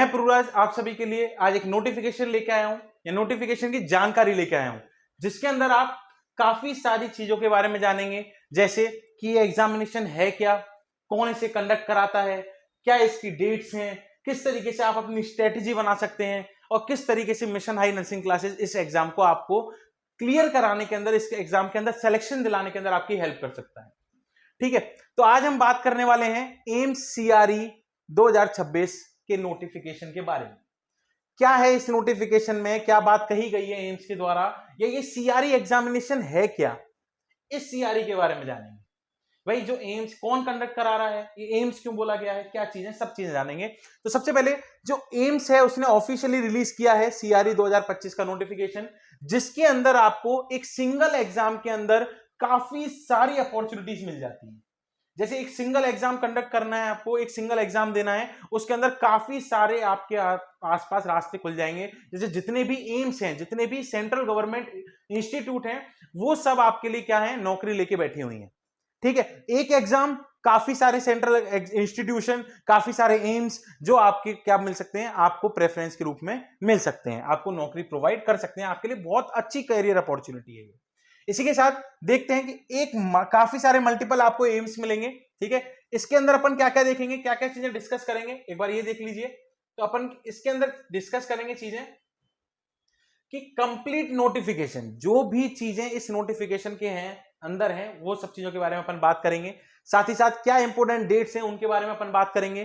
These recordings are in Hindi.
मैं पुरुराज आप सभी के लिए आज एक नोटिफिकेशन लेके आया हूं या नोटिफिकेशन की जानकारी लेके आया हूं, जिसके अंदर आप काफी सारी चीजों के बारे में जानेंगे, जैसे कि ये एग्जामिनेशन है क्या, कौन इसे कंडक्ट कराता है, क्या इसकी डेट्स हैं, किस तरीके से आप अपनी स्ट्रेटेजी बना सकते हैं और किस तरीके से मिशन हाई नर्सिंग क्लासेस इस एग्जाम को आपको क्लियर कराने के अंदर, इस एग्जाम के अंदर सिलेक्शन दिलाने के अंदर आपकी हेल्प कर सकता है। ठीक है, तो आज हम बात करने वाले हैं एम्स सीआरई 2026 के नोटिफिकेशन के बारे में। क्या है इस नोटिफिकेशन में, क्या बात कही गई है एम्स के द्वारा, या ये सीआरई एग्जामिनेशन है क्या, इस सीआरई के बारे में जानेंगे। भाई जो एम्स कौन कंडक्ट करा रहा है, ये एम्स क्यों बोला गया है, क्या चीजें, सब चीजें जानेंगे। तो सबसे पहले जो एम्स है उसने ऑफिशियली रिलीज किया है सीआरई 2025 का नोटिफिकेशन, जिसके अंदर आपको एक सिंगल एग्जाम के अंदर काफी सारी अपॉर्चुनिटीज मिल जाती है। जैसे एक सिंगल एग्जाम कंडक्ट करना है आपको, एक सिंगल एग्जाम देना है, उसके अंदर काफी सारे आपके आसपास रास्ते खुल जाएंगे। जैसे जितने भी एम्स हैं, जितने भी सेंट्रल गवर्नमेंट इंस्टीट्यूट हैं, वो सब आपके लिए क्या है, नौकरी लेके बैठी हुई हैं। ठीक है, एक एग्जाम, काफी सारे सेंट्रल इंस्टीट्यूशन, काफी सारे एम्स जो आपके क्या मिल सकते हैं, आपको प्रेफरेंस के रूप में मिल सकते हैं, आपको नौकरी प्रोवाइड कर सकते हैं, आपके लिए बहुत अच्छी करियर अपॉर्चुनिटी है ये। इसी के साथ देखते हैं कि एक काफी सारे मल्टीपल आपको एम्स मिलेंगे। ठीक है, इसके अंदर अपन क्या क्या देखेंगे, क्या क्या चीजें डिस्कस करेंगे, एक बार ये देख लीजिए। तो अपन इसके अंदर डिस्कस करेंगे चीजें कि कंप्लीट नोटिफिकेशन, जो भी चीजें इस नोटिफिकेशन के हैं अंदर हैं, वो सब चीजों के बारे में अपन बात करेंगे। साथ ही साथ क्या इंपोर्टेंट डेट्स हैं उनके बारे में अपन बात करेंगे,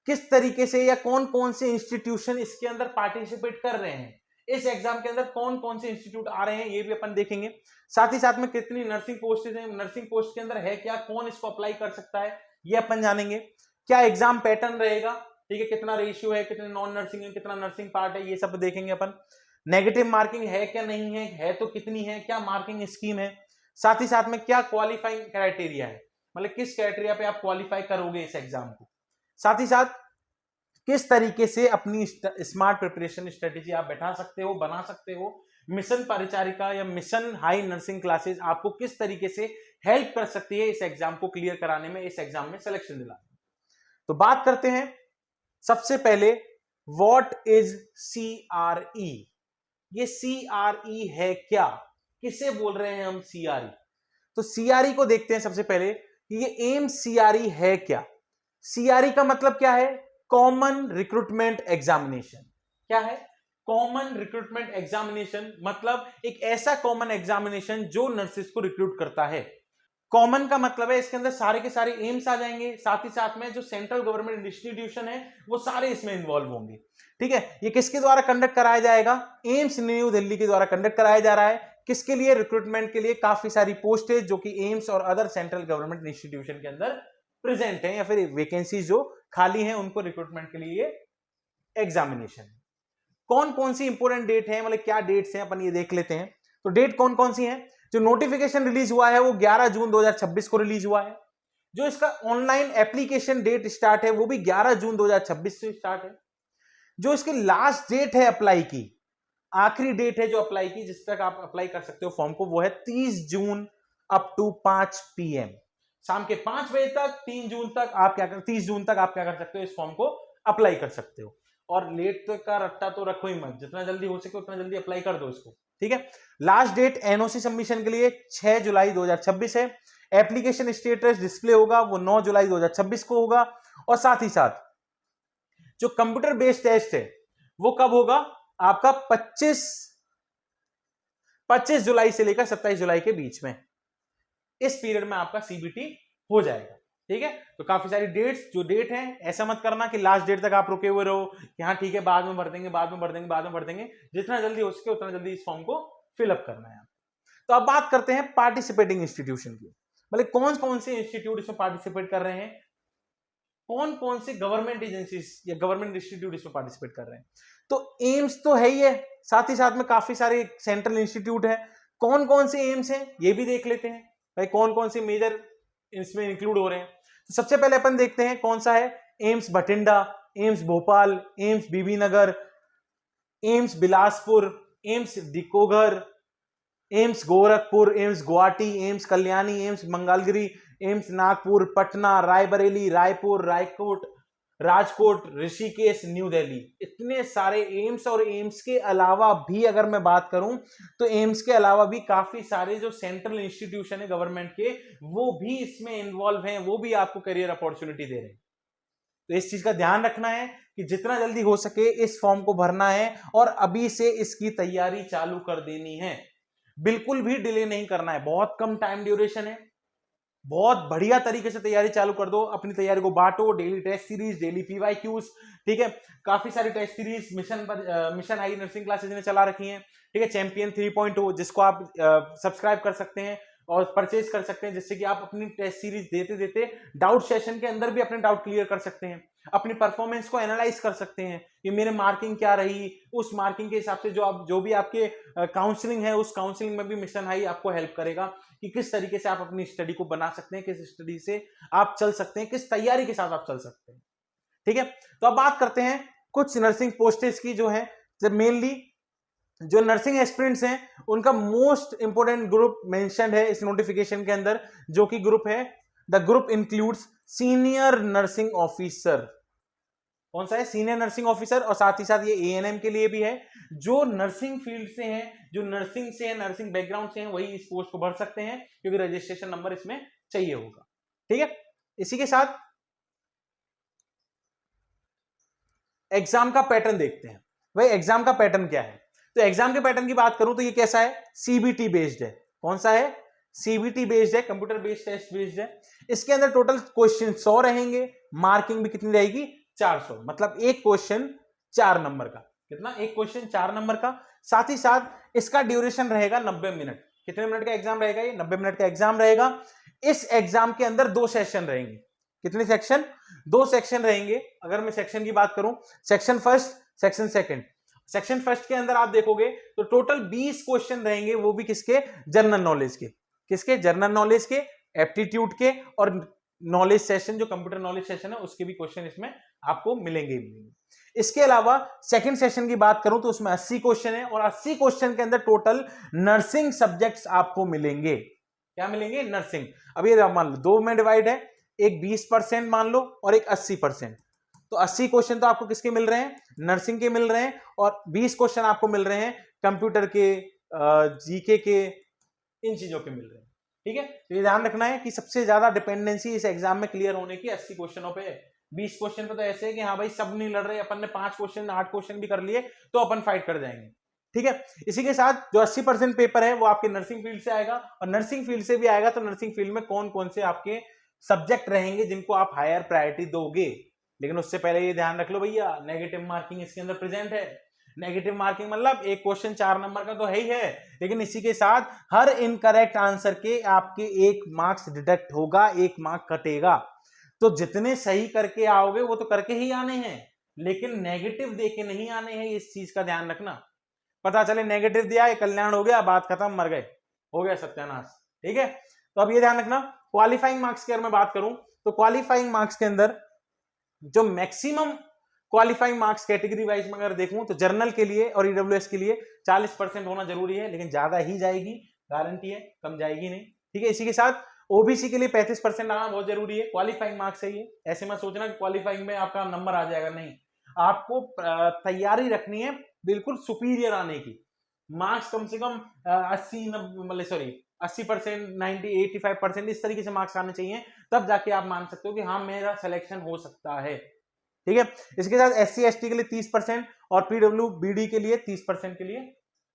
किस तरीके से या कौन कौन से इंस्टीट्यूशन इसके अंदर पार्टिसिपेट कर रहे हैं, इस एग्जाम के अंदर कौन कौन से इंस्टीट्यूट आ रहे हैं, ये भी अपन देखेंगे। साथ ही साथ में कितनी नर्सिंग पोस्टेज हैं, नर्सिंग पोस्ट के अंदर है क्या, कौन इसको अप्लाई कर सकता है, ये अपन जानेंगे। क्या एग्जाम पैटर्न रहेगा, ठीक है, कितना रेशियो है, कितने नॉन नर्सिंग है, कितना नर्सिंग पार्ट है, ये सब देखेंगे अपन। नेगेटिव मार्किंग है क्या नहीं है तो कितनी है, क्या मार्किंग स्कीम है। साथ ही साथ में क्या क्वालिफाइंग क्राइटेरिया है, मतलब किस क्राइटेरिया पे आप क्वालिफाई करोगे इस एग्जाम को। साथ ही साथ किस तरीके से अपनी स्मार्ट प्रिपरेशन स्ट्रेटेजी आप बैठा सकते हो, बना सकते हो। मिशन परिचारिका या मिशन हाई नर्सिंग क्लासेस आपको किस तरीके से हेल्प कर सकती है इस एग्जाम को क्लियर कराने में, इस एग्जाम में सिलेक्शन दिलाने में। तो बात करते हैं सबसे पहले, व्हाट इज सीआरई। ये सीआरई है क्या, किसे बोल रहे हैं हम सीआरई। तो सीआरई को देखते हैं सबसे पहले कि ये एम्स सीआरई है क्या। सीआरई का मतलब क्या है, कॉमन रिक्रूटमेंट एग्जामिनेशन। क्या है, कॉमन रिक्रूटमेंट एग्जामिनेशन, मतलब एक ऐसा कॉमन एग्जामिनेशन जो नर्सेस को रिक्रूट करता है। कॉमन का मतलब है इसके अंदर सारे के सारे एम्स आ जाएंगे, साथ ही साथ में जो सेंट्रल गवर्नमेंट इंस्टीट्यूशन है वो सारे इसमें इन्वॉल्व होंगे। ठीक है, ये किसके द्वारा कंडक्ट कराया जाएगा, एम्स न्यू दिल्ली के द्वारा कंडक्ट कराया जा रहा है। किसके लिए, रिक्रूटमेंट के लिए। काफी सारी पोस्ट है जो कि एम्स और अदर सेंट्रल गवर्नमेंट इंस्टीट्यूशन के अंदर प्रेजेंट है, या फिर वैकेंसी जो खाली है उनको रिक्रूटमेंट के लिए एग्जामिनेशन। कौन कौन सी इंपोर्टेंट डेट है, मतलब क्या डेट्स हैं, अपन ये देख लेते हैं। तो डेट कौन कौन सी है। जो नोटिफिकेशन रिलीज हुआ है वो 11 जून 2026 को रिलीज हुआ है। जो इसका ऑनलाइन एप्लीकेशन डेट स्टार्ट है वो भी 11 जून 2026 से स्टार्ट है। जो इसकी लास्ट डेट है अप्लाई की, आखिरी डेट है जो अप्लाई की, जिस तक आप अप्लाई कर सकते हो फॉर्म को, वो है 30 जून अप टू 5 PM, शाम के 5 बजे तक। 3 जून तक आप क्या कर 30 जून तक आप क्या कर सकते हो, इस फॉर्म को अप्लाई कर सकते हो। और लेट तक का रट्टा तो रखो ही मत, जितना जल्दी हो सके उतना जल्दी अप्लाई कर दो इसको। ठीक है, लास्ट डेट एनओसी सबमिशन के लिए 6 जुलाई 2026 है। एप्लीकेशन स्टेटस डिस्प्ले होगा वो 9 जुलाई 2026 को होगा। और साथ ही साथ जो कंप्यूटर बेस्ड टेस्ट है वो कब होगा, आपका 25 जुलाई से लेकर 27 जुलाई के बीच में, इस पीरियड में आपका सीबीटी हो जाएगा। ठीक है, तो काफी सारी डेट्स, जो डेट है ऐसा मत करना कि लास्ट डेट तक आप रुके हुए रहो कि हाँ ठीक है बाद में भर देंगे, बाद में भर देंगे, बाद में भर देंगे। जितना जल्दी हो सके उतना जल्दी इस फॉर्म को फिलअप करना है। तो अब बात करते हैं पार्टिसिपेटिंग इंस्टीट्यूशन की, मतलब कौन कौन से इंस्टीट्यूट इसमें पार्टिसिपेट कर रहे हैं, कौन कौन से गवर्नमेंट एजेंसीज या गवर्नमेंट इंस्टीट्यूट इसमें पार्टिसिपेट कर रहे हैं। तो एम्स तो है ही है, साथ ही साथ में काफी सारे सेंट्रल इंस्टीट्यूट है। कौन कौन से एम्स हैं ये भी देख लेते हैं, भाई कौन कौन से मेजर इसमें इंक्लूड हो रहे हैं। तो सबसे पहले अपन देखते हैं कौन सा है, AIIMS Bathinda, AIIMS Bhopal, AIIMS Bibinagar, AIIMS Bilaspur, AIIMS Deoghar, AIIMS Gorakhpur, AIIMS Guwahati, AIIMS Kalyani, AIIMS Mangalagiri, AIIMS Nagpur, Patna, Raebareli, Raipur, Raikot, Rajkot, Rishikesh, new Delhi, इतने सारे एम्स। और एम्स के अलावा भी अगर मैं बात करूं तो एम्स के अलावा भी काफी सारे जो सेंट्रल इंस्टीट्यूशन है गवर्नमेंट के, वो भी इसमें इन्वॉल्व हैं, वो भी आपको करियर अपॉर्चुनिटी दे रहे हैं। तो इस चीज का ध्यान रखना है कि जितना जल्दी हो सके इस फॉर्म को भरना है और अभी से इसकी तैयारी चालू कर देनी है, बिल्कुल भी डिले नहीं करना है। बहुत कम टाइम ड्यूरेशन है, बहुत बढ़िया तरीके से तैयारी चालू कर दो, अपनी तैयारी को बांटो, daily test series, daily PYQs, ठीक है। काफी सारी test series mission high nursing classes ने चला रखी हैं, ठीक है। चैंपियन 3.0 जिसको आप सब्सक्राइब कर सकते हैं और परचेज कर सकते हैं, जिससे कि आप अपनी टेस्ट सीरीज देते देते डाउट सेशन के अंदर भी अपने डाउट क्लियर कर सकते हैं, अपनी परफॉर्मेंस को एनालाइज कर सकते हैं कि मेरे मार्किंग क्या रही, उस मार्किंग के हिसाब से जो भी आपके काउंसलिंग है, उस काउंसलिंग में भी मिशन हाई आपको हेल्प करेगा कि किस तरीके से आप अपनी स्टडी को बना सकते हैं, किस स्टडी से आप चल सकते हैं, किस तैयारी के साथ आप चल सकते हैं, ठीक है। तो अब बात करते हैं कुछ नर्सिंग पोस्टेज की, जो है मेनली जो नर्सिंग एस्पिरेंट्स हैं उनका मोस्ट इंपोर्टेंट ग्रुप मेंशन्ड है इस नोटिफिकेशन के अंदर, जो कि ग्रुप है the group includes senior nursing officer. कौन सा है? Senior nursing officer. और साथ ही साथ ये एएनएम के लिए भी है, जो नर्सिंग फील्ड से हैं, जो नर्सिंग से है, नर्सिंग बैकग्राउंड से हैं, वही इस पोस्ट को भर सकते हैं, क्योंकि रजिस्ट्रेशन नंबर इसमें चाहिए होगा, ठीक है। इसी के साथ एग्जाम का पैटर्न देखते हैं। भाई एग्जाम का पैटर्न क्या है? तो एग्जाम के पैटर्न की बात करूं तो ये कैसा है? सीबीटी बेस्ड है। कौन सा है? सीबीटी बेस्ड है, कंप्यूटर बेस्ड टेस्ट बेस्ड है। इसके अंदर टोटल क्वेश्चन 100 रहेंगे, मार्किंग भी कितनी रहेगी? 400, मतलब एक क्वेश्चन 4 नंबर का। कितना? एक क्वेश्चन 4 नंबर का। साथ ही साथ इसका ड्यूरेशन रहेगा 90 मिनट। कितने मिनट का एग्जाम रहेगा? ये 90 मिनट का एग्जाम रहेगा। इस एग्जाम के अंदर 2 सेशन रहेंगे। कितने सेक्शन? 2 सेक्शन रहेंगे। अगर मैं सेक्शन की बात करूं, section first, section second. Section first के अंदर आप देखोगे तो टोटल 20 क्वेश्चन रहेंगे, वो भी किसके? जनरल नॉलेज के। किसके? जनरल नॉलेज के, एप्टीट्यूड के, और नॉलेज सेशन जो कंप्यूटर नॉलेज सेशन है उसके भी क्वेश्चन इसमें आपको मिलेंगे। इसके अलावा सेकंड सेशन की बात करूं तो उसमें 80 क्वेश्चन है, और 80 क्वेश्चन के अंदर टोटल नर्सिंग सब्जेक्ट्स आपको मिलेंगे। क्या मिलेंगे? नर्सिंग। अब ये मान लो 2 में डिवाइड है, एक 20% मान लो और एक 80%। तो 80 क्वेश्चन तो आपको किसके मिल रहे हैं? नर्सिंग के मिल रहे हैं, और 20 क्वेश्चन आपको मिल रहे हैं कंप्यूटर के, जीके के, इन चीजों के मिल रहे हैं, ठीक है। तो ये ध्यान रखना है कि सबसे ज्यादा डिपेंडेंसी इस एग्जाम में क्लियर होने की 80 क्वेश्चनों पे है। 20 क्वेश्चन पे तो ऐसे है कि हाँ भाई सब नहीं लड़ रहे, अपन ने 5 क्वेश्चन 8 क्वेश्चन भी कर लिए तो अपन फाइट कर जाएंगे, ठीक है। इसी के साथ जो 80% पेपर है वो आपके नर्सिंग फील्ड से आएगा, और नर्सिंग फील्ड से भी आएगा तो नर्सिंग फील्ड में कौन कौन से आपके सब्जेक्ट रहेंगे जिनको आप हायर प्रायोरिटी दोगे। लेकिन उससे पहले ये ध्यान रख लो भैया, नेगेटिव मार्किंग इसके अंदर प्रेजेंट है। नेगेटिव मार्किंग मतलब एक क्वेश्चन 4 नंबर का तो है ही है, लेकिन इसी के साथ हर इनकरेक्ट आंसर के आपके 1 मार्क्स डिडक्ट होगा, 1 मार्क कटेगा। तो जितने सही करके आओगे वो तो करके ही आने हैं, लेकिन नेगेटिव देके नहीं आने हैं, इस चीज का ध्यान रखना। पता चले नेगेटिव दिया, कल्याण हो गया, बात खत्म, मर गए, हो गया सत्यानाश, ठीक है। तो अब ये ध्यान रखना, क्वालिफाइंग मार्क्स की अगर मैं बात करूं तो क्वालिफाइंग मार्क्स के अंदर जो maximum qualifying marks category wise में अगर देखूं तो जर्नल के लिए और ईडब्ल्यूएस के लिए 40% होना जरूरी है, लेकिन ज्यादा ही जाएगी, गारंटी है, कम जाएगी नहीं, ठीक है। इसी के साथ ओबीसी के लिए 35% आना बहुत जरूरी है, क्वालिफाइंग मार्क्स है ये। ऐसे मत सोचना कि क्वालिफाइंग में आपका नंबर आ जाएगा, नहीं, आपको तैयारी रखनी है बिल्कुल सुपीरियर आने की। मार्क्स कम से कम 80% 90 85% इस तरीके से मार्क्स आने चाहिए, तब जाके आप मान सकते हो कि हाँ मेरा सिलेक्शन हो सकता है, ठीक है। इसके साथ एससी एसटी के लिए 30% और पीडब्ल्यू बीडी के लिए 30% के लिए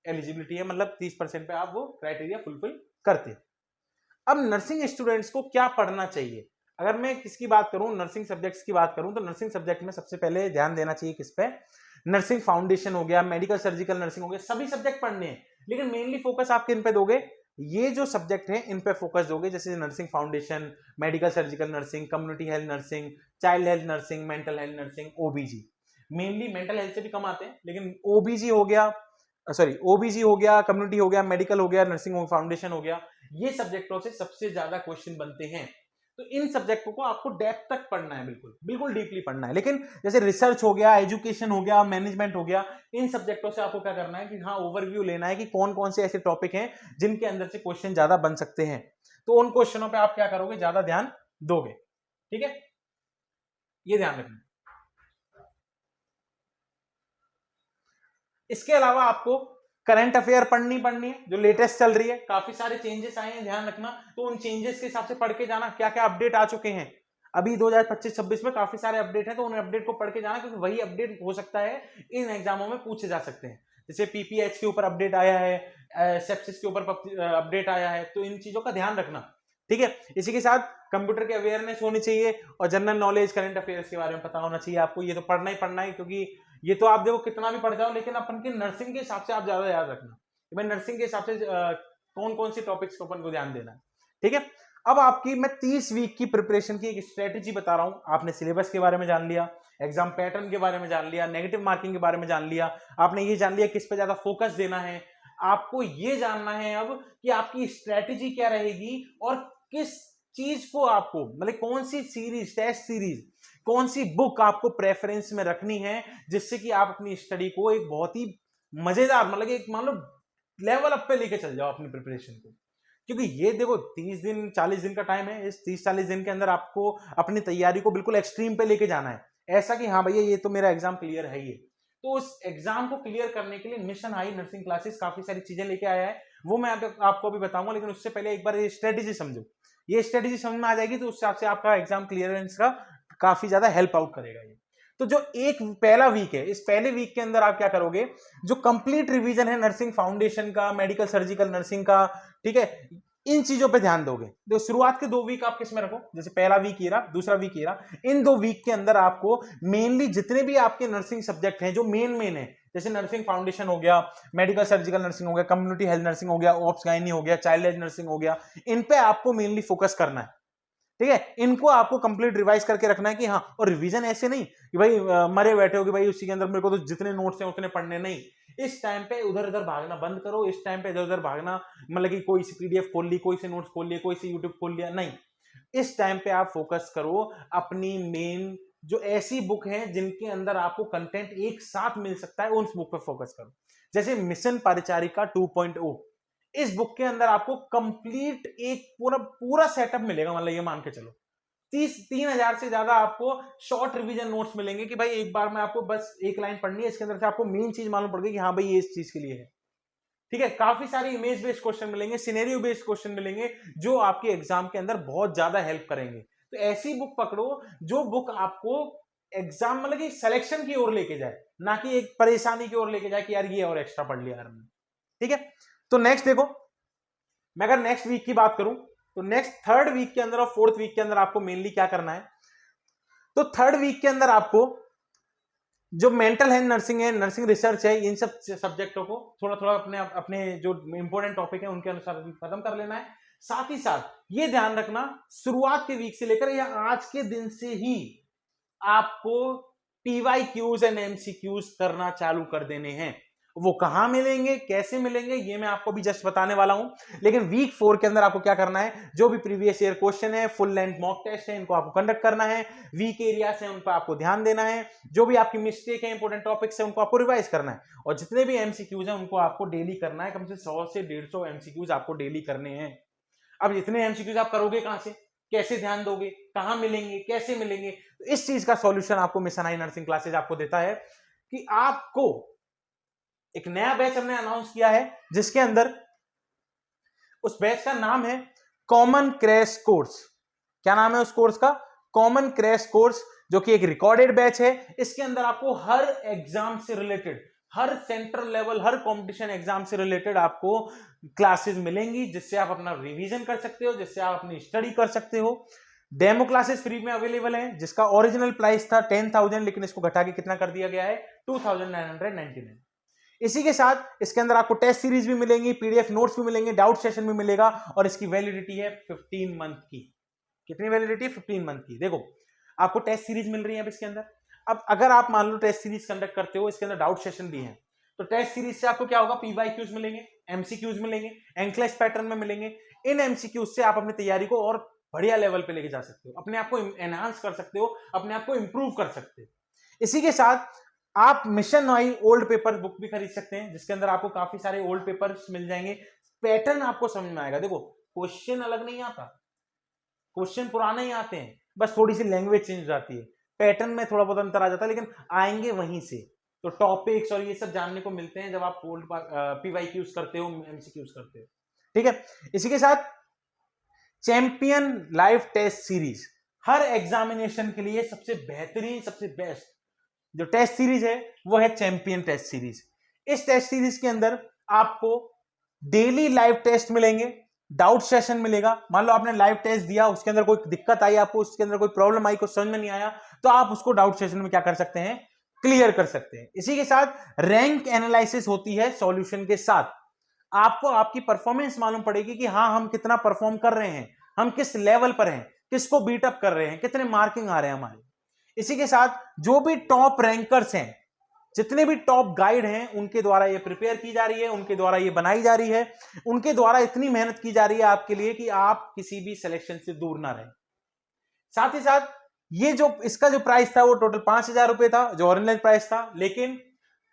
एलिजिबिलिटी है, मतलब 30% पे आप वो क्राइटेरिया फुलफिल करते हैं। अब नर्सिंग स्टूडेंट्स को क्या पढ़ना चाहिए? अगर मैं किसकी बात करूं, नर्सिंग सब्जेक्ट्स की बात करूं, तो नर्सिंग सब्जेक्ट में सबसे पहले ध्यान देना चाहिए किस पे? नर्सिंग फाउंडेशन हो गया, मेडिकल सर्जिकल नर्सिंग हो गया, सभी सब्जेक्ट पढ़ने हैं, लेकिन मेनली फोकस आप किन पे दोगे? ये जो सब्जेक्ट है इन पे फोकस दोगे, जैसे nursing foundation, medical surgical nursing, community health nursing, child health nursing, mental health nursing, ओबीजी। Mainly mental health से भी कम आते हैं, लेकिन ओबीजी हो गया, ओबीजी हो गया, कम्युनिटी हो गया, मेडिकल हो गया, नर्सिंग फाउंडेशन हो गया, ये सब्जेक्टों से सबसे ज्यादा क्वेश्चन बनते हैं। तो इन सब्जेक्टों को आपको डेप्थ तक पढ़ना है, बिल्कुल बिल्कुल डीपली पढ़ना है। लेकिन जैसे रिसर्च हो गया, एजुकेशन हो गया, मैनेजमेंट हो गया, इन सब्जेक्टों से आपको क्या करना है कि हाँ ओवरव्यू लेना है कि कौन कौन से ऐसे टॉपिक हैं जिनके अंदर से क्वेश्चन ज्यादा बन सकते हैं। तो उन क्वेश्चनों पे आप क्या करोगे? ज्यादा ध्यान दोगे, ठीक है, ये ध्यान रखना। इसके अलावा आपको करंट अफेयर पढ़नी है, जो लेटेस्ट चल रही है, काफी सारे चेंजेस आए हैं, ध्यान रखना। तो उन चेंजेस के हिसाब से पढ़ के जाना, क्या क्या अपडेट आ चुके हैं अभी 2025-26 में, काफी सारे अपडेट हैं, तो उन अपडेट को पढ़ के जाना, क्योंकि वही अपडेट हो सकता है इन एग्जामों में पूछे जा सकते हैं। जैसे पीपीएच के ऊपर अपडेट आया है, सेप्सिस के ऊपर अपडेट आया है, तो इन चीजों का ध्यान रखना, ठीक है। इसी के साथ कंप्यूटर की अवेयरनेस होनी चाहिए और जनरल नॉलेज, करंट अफेयर्स के बारे में पता होना चाहिए आपको। ये तो पढ़ना ही है, क्योंकि ये तो आप देखो कितना भी पढ़ जाओ, लेकिन अपन की नर्सिंग के हिसाब से आप ज्यादा याद रखना कि भाई नर्सिंग के हिसाब से कौन कौन सी टॉपिक्स को अपन को ध्यान देना है, ठीक है। अब आपकी मैं 30 वीक की प्रिपरेशन की एक स्ट्रेटेजी बता रहा हूं। आपने सिलेबस के बारे में जान लिया, एग्जाम पैटर्न के बारे में जान लिया, नेगेटिव मार्किंग के बारे में जान लिया, आपने ये जान लिया किस पे ज्यादा फोकस देना है। आपको ये जानना है अब कि आपकी स्ट्रेटेजी क्या रहेगी और किस चीज को आपको, मतलब कौन सी सीरीज, टेस्ट सीरीज, कौन सी बुक आपको प्रेफरेंस में रखनी है, जिससे कि आप अपनी स्टडी को एक बहुत ही मजेदार, मतलब एक मान लो लेवल अप पे लेके चल जाओ अपनी प्रिपरेशन को। क्योंकि ये देखो 30 दिन 40 दिन का टाइम है, इस 30-40 दिन के अंदर आपको अपनी तैयारी को बिल्कुल एक्सट्रीम पे लेके जाना है, ऐसा कि हाँ भैया ये तो मेरा एग्जाम क्लियर है ही। तो उस एग्जाम को क्लियर करने के लिए मिशन हाई नर्सिंग क्लासेस काफी सारी चीजें लेके आया है, वो मैं आपको अभी बताऊंगा, लेकिन उससे पहले एक बार ये स्ट्रेटेजी समझो। ये स्ट्रेटेजी समझ में आ जाएगी तो उस हिसाब से आपका एग्जाम क्लियरेंस का काफी ज्यादा हेल्प आउट करेगा ये। तो जो एक पहला वीक है, इस पहले वीक के अंदर आप क्या करोगे, जो कंप्लीट रिवीजन है नर्सिंग फाउंडेशन का, मेडिकल सर्जिकल नर्सिंग का, ठीक है, इन चीजों पे ध्यान दोगे। तो शुरुआत के 2 वीक आप किस में रखो, जैसे पहला वीक ये रहा, दूसरा वीक ये रहा। इन 2 वीक के अंदर आपको मेनली जितने भी आपके नर्सिंग सब्जेक्ट हैं जो मेन है, जैसे नर्सिंग फाउंडेशन हो गया, मेडिकल सर्जिकल नर्सिंग हो गया, कम्युनिटी हेल्थ नर्सिंग हो गया, ऑप्स गायनी हो गया, चाइल्ड एज नर्सिंग हो गया, इन पे आपको मेनली फोकस करना है, ठीक है। इनको आपको कंप्लीट रिवाइज करके रखना है कि हाँ, और रिवीजन ऐसे नहीं कि भाई मरे बैठे हो कि भाई उसी के अंदर मेरे को तो जितने नोट्स हैं उतने पढ़ने, नहीं। इस टाइम पे उधर उधर भागना बंद करो, इस टाइम पे इधर उधर भागना, मतलब कि कोई सी पीडीएफ खोल ली, कोई से नोट्स खोल लिए, कोई से यूट्यूब खोल लिया, नहीं। इस टाइम पे आप फोकस करो अपनी मेन जो ऐसी बुक है जिनके अंदर आपको कंटेंट एक साथ मिल सकता है, उस बुक पे फोकस करो। जैसे मिशन परिचारिका 2.0, इस बुक के अंदर आपको कंप्लीट एक पूरा सेटअप मिलेगा, मतलब ये मान के चलो 3,000 से ज्यादा आपको शॉर्ट रिवीजन नोट्स मिलेंगे कि भाई एक बार में आपको बस एक लाइन पढ़नी है, इसके अंदर से आपको मेन चीज मालूम पड़ गई कि हाँ भाई ये इस चीज के लिए है, ठीक है। काफी सारे इमेज बेस्ड क्वेश्चन मिलेंगे, सिनेरियो बेस्ड क्वेश्चन मिलेंगे, जो आपके एग्जाम के अंदर बहुत ज्यादा हेल्प करेंगे। तो ऐसी बुक पकड़ो जो बुक आपको एग्जाम, मतलब कि सिलेक्शन की ओर लेके जाए, ना कि एक परेशानी की ओर लेके जाए कि यार ये और एक्स्ट्रा पढ़ लिया यार मैंने, ठीक है। तो नेक्स्ट देखो, मैं अगर नेक्स्ट वीक की बात करूं, तो नेक्स्ट 3rd वीक के अंदर और 4th वीक के अंदर आपको मेनली क्या करना है, तो 3rd वीक के अंदर आपको जो मेंटल हेल्थ नर्सिंग है, नर्सिंग रिसर्च है, इन सब सब्जेक्टों को थोड़ा थोड़ा अपने अपने जो इंपॉर्टेंट टॉपिक है उनके अनुसार खत्म कर लेना है। साथ ही साथ ये ध्यान रखना, शुरुआत के वीक से लेकर या आज के दिन से ही आपको PYQs एंड MCQs करना चालू कर देने हैं। वो कहां मिलेंगे, कैसे मिलेंगे, ये मैं आपको भी जस्ट बताने वाला हूं। लेकिन वीक 4 के अंदर आपको क्या करना है, जो भी प्रीवियस ईयर क्वेश्चन है, फुल लेंथ मॉक टेस्ट है, इनको आपको कंडक्ट करना है। वीक एरियाज है उन पर आपको ध्यान देना है, जो भी आपकी मिस्टेक है, इंपॉर्टेंट टॉपिक्स है, उनको आपको रिवाइज करना है। और जितने भी MCQs हैं उनको आपको डेली करना है, कम से 100 से 150 MCQs आपको डेली करने हैं। अब इतने MCQs आप करोगे कहां से, कैसे ध्यान दोगे, कहां मिलेंगे, कैसे मिलेंगे, तो इस चीज का सॉल्यूशन आपको मिशन हाई नर्सिंग क्लासेज आपको देता है कि आपको एक नया बैच हमने अनाउंस किया है, जिसके अंदर उस बैच का नाम है कॉमन क्रैश कोर्स। क्या नाम है उस कोर्स का, कॉमन क्रैश कोर्स, जो कि एक रिकॉर्डेड बैच है। इसके अंदर आपको हर एग्जाम से रिलेटेड, हर सेंट्रल लेवल, हर कंपटीशन एग्जाम से रिलेटेड आपको क्लासेस मिलेंगी, जिससे आप अपना रिवीजन कर सकते हो, जिससे आप अपनी स्टडी कर सकते हो। डेमो क्लासेस फ्री में अवेलेबल हैं, जिसका ओरिजिनल प्राइस था 10,000, लेकिन इसको घटा के कितना कर दिया गया है, 2,999। इसी के साथ इसके अंदर आपको टेस्ट सीरीज भी मिलेंगी, पीडीएफ नोट्स भी मिलेंगे, डाउट सेशन भी मिलेगा, और इसकी वैलिडिटी है 15 मंथ की। कितनी वैलिडिटी है, 15 मंथ की। देखो आपको टेस्ट सीरीज मिल रही है अब इसके अंदर। अब अगर आप मान लो टेस्ट सीरीज कंडक्ट करते हो, इसके अंदर डाउट सेशन भी है, तो टेस्ट सीरीज से आपको क्या होगा, PYQs मिलेंगे, MCQs मिलेंगे, एंक्लेस पैटर्न में मिलेंगे। इन MCQs से आप अपनी तैयारी को और बढ़िया लेवल पे लेके जा सकते हो, अपने आप को एनहांस कर सकते हो, अपने आप को इंप्रूव कर सकते हो। इसी के साथ आप mission high old paper book भी खरीद सकते हैं, जिसके अंदर आपको काफी सारे ओल्ड पेपर्स मिल जाएंगे, पैटर्न आपको समझ में आएगा। देखो क्वेश्चन अलग नहीं आता, क्वेश्चन पुराने ही आते हैं, बस थोड़ी सी लैंग्वेज चेंज हो जाती है, पैटर्न में थोड़ा बहुत अंतर आ जाता है, लेकिन आएंगे वहीं से। तो टॉपिक्स और ये सब जानने को मिलते हैं जब आप PYQs करते हो, MCQs करते हो। ठीक है, इसी के साथ चैंपियन लाइव टेस्ट सीरीज हर एग्जामिनेशन के लिए सबसे बेहतरीन, सबसे बेस्ट जो टेस्ट सीरीज है वो है चैंपियन टेस्ट सीरीज। इस टेस्ट सीरीज के अंदर आपको डेली लाइव टेस्ट मिलेंगे, डाउट सेशन मिलेगा। मान लो आपने लाइव टेस्ट दिया, उसके अंदर कोई दिक्कत आई, आपको उसके अंदर कोई प्रॉब्लम आई, कुछ समझ में नहीं आया, तो आप उसको डाउट सेशन में क्या कर सकते हैं, क्लियर कर सकते हैं। इसी के साथ रैंक एनालिसिस होती है सॉल्यूशन के साथ। आपको आपकी परफॉर्मेंस मालूम पड़ेगी कि हाँ हम कितना परफॉर्म कर रहे हैं, हम किस लेवल पर हैं, किसको बीट अप कर रहे हैं, कितने मार्किंग आ रहे हैं हमारे। इसी के साथ जो भी टॉप रैंकर्स हैं, जितने भी टॉप गाइड हैं, उनके द्वारा ये प्रिपेयर की जा रही है, उनके द्वारा ये बनाई जा रही है, उनके द्वारा इतनी मेहनत की जा रही है आपके लिए कि आप किसी भी सिलेक्शन से दूर ना रहें। साथ ही साथ ये जो इसका जो प्राइस था वो टोटल 5,000 रुपए था, जो ओरिजिनल प्राइस था, लेकिन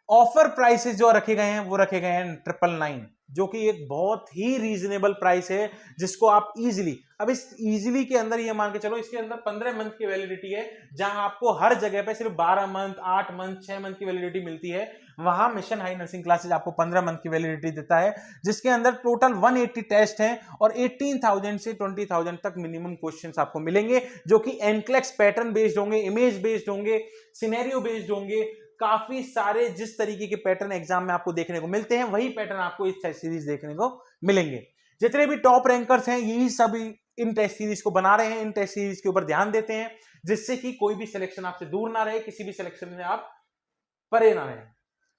ऑफर प्राइसेस जो रखे गए हैं वो रखे गए हैं 999, जो कि एक बहुत ही रीजनेबल प्राइस है, जिसको आप इजीली, अब इस इजीली के अंदर ये मान के चलो इसके अंदर 15 मंथ की वैलिडिटी है, जहां आपको हर जगह पे सिर्फ 12 मंथ, 8 मंथ, 6 मंथ की वैलिडिटी मिलती है। वहां मिशन हाई नर्सिंग क्लासेज आपको 15 मंथ की वैलिडिटी देता है, जिसके अंदर टोटल 180 टेस्ट हैं और 18,000 से 20,000 तक मिनिमम क्वेश्चंस आपको मिलेंगे, जो कि एनक्लेक्स पैटर्न बेस्ड होंगे, इमेज बेस्ड होंगे, सिनेरियो बेस्ड होंगे। काफी सारे जिस तरीके के पैटर्न एग्जाम में आपको देखने को मिलते हैं, वही पैटर्न आपको इस टेस्ट सीरीज देखने को मिलेंगे। जितने भी टॉप रैंकर्स हैं, यही सभी इन टेस्ट सीरीज को बना रहे हैं, इन टेस्ट सीरीज के ऊपर ध्यान देते हैं, जिससे कि कोई भी सिलेक्शन आपसे दूर ना रहे, किसी भी सिलेक्शन में आप परे ना रहे।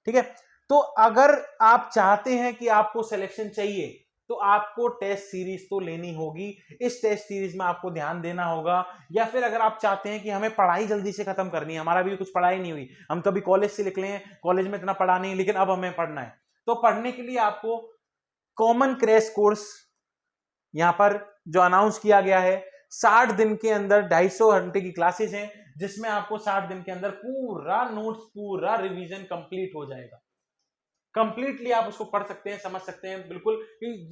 ठीक है, तो अगर आप चाहते हैं कि आपको सिलेक्शन चाहिए, तो आपको टेस्ट सीरीज तो लेनी होगी। इस टेस्ट सीरीज में आपको ध्यान देना होगा। या फिर अगर आप चाहते हैं कि हमें पढ़ाई जल्दी से खत्म करनी है, हमारा भी कुछ पढ़ाई नहीं हुई, हम तो अभी कॉलेज से निकले हैं, कॉलेज में इतना पढ़ा नहीं, लेकिन अब हमें पढ़ना है, तो पढ़ने के लिए आपको कॉमन क्रैश कोर्स यहां पर जो अनाउंस किया गया है, 60 दिन के अंदर 250 घंटे की क्लासेस हैं, जिसमें आपको 60 दिन के अंदर पूरा नोट्स, पूरा रिवीजन कंप्लीट हो जाएगा। कंप्लीटली आप उसको पढ़ सकते हैं, समझ सकते हैं, बिल्कुल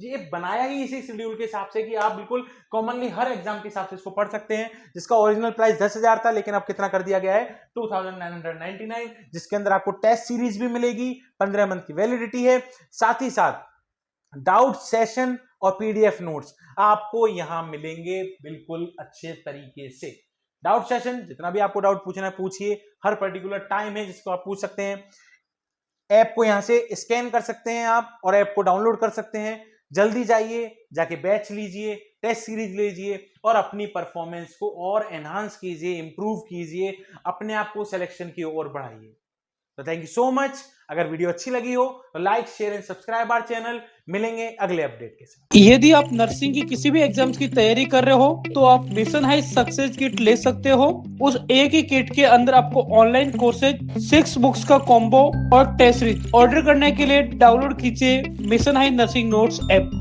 ये बनाया ही इसी शेड्यूल के हिसाब से कि आप बिल्कुल कॉमनली हर एग्जाम के हिसाब से इसको पढ़ सकते हैं। जिसका ओरिजिनल प्राइस 10,000 था, लेकिन अब कितना कर दिया गया है, 2,999, जिसके अंदर आपको टेस्ट सीरीज भी मिलेगी, 15 मंथ की वैलिडिटी है, साथ ही साथ डाउट सेशन और PDF नोट्स आपको यहां मिलेंगे बिल्कुल अच्छे तरीके से। डाउट सेशन, जितना भी आपको डाउट पूछना है पूछिए, हर पर्टिकुलर टाइम है जिसको आप पूछ सकते हैं। ऐप को यहां से स्कैन कर सकते हैं आप और ऐप को डाउनलोड कर सकते हैं। जल्दी जाइए, जाके बैच लीजिए, टेस्ट सीरीज लीजिए और अपनी परफॉर्मेंस को और एनहांस कीजिए, इंप्रूव कीजिए, अपने आप को सिलेक्शन की ओर बढ़ाइए। तो थैंक यू सो मच। अगर वीडियो अच्छी लगी हो तो like, share and subscribe our channel. मिलेंगे अगले अपडेट के साथ। यदि आप नर्सिंग की किसी भी एग्जाम्स की तैयारी कर रहे हो तो आप मिशन हाई सक्सेस किट ले सकते हो। उस एक ही किट के अंदर आपको ऑनलाइन कोर्सेज, 6 बुक्स का कॉम्बो और टेस्ट सीरीज। ऑर्डर करने के लिए डाउनलोड कीजिए mission high nursing notes app.